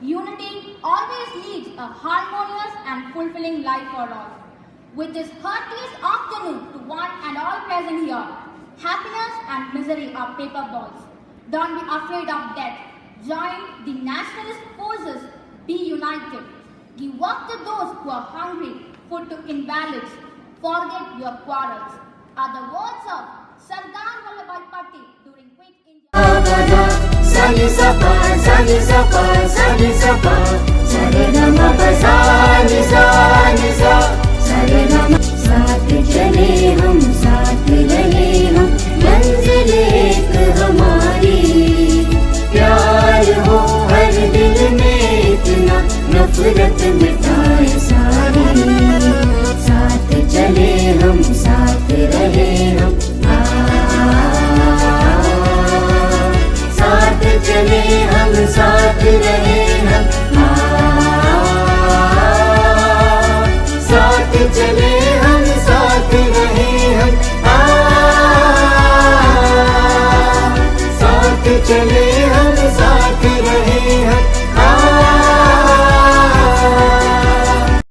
Unity always leads a harmonious and fulfilling life for all. With this heartiest afternoon to one and all present here, happiness and misery are paper balls. Don't be afraid of death. Join the nationalist forces. Be united. Give work to those who are hungry, food to invalids. Forget your quarrels. Are the words of Sardar Vallabhbhai Patel during Quit India. Sani sapa, sani sapa, sani sapa, sare nama sani sani sa, sare nama. साथ चले हम, साथ रहे हम, मंजिल एक हमारी। प्यार हो हर दिल में इतना, नफरत मिटाए सारी। साथ चले हम, साथ रहे हम, साथ चले हम, साथ रहे हम, साथ चले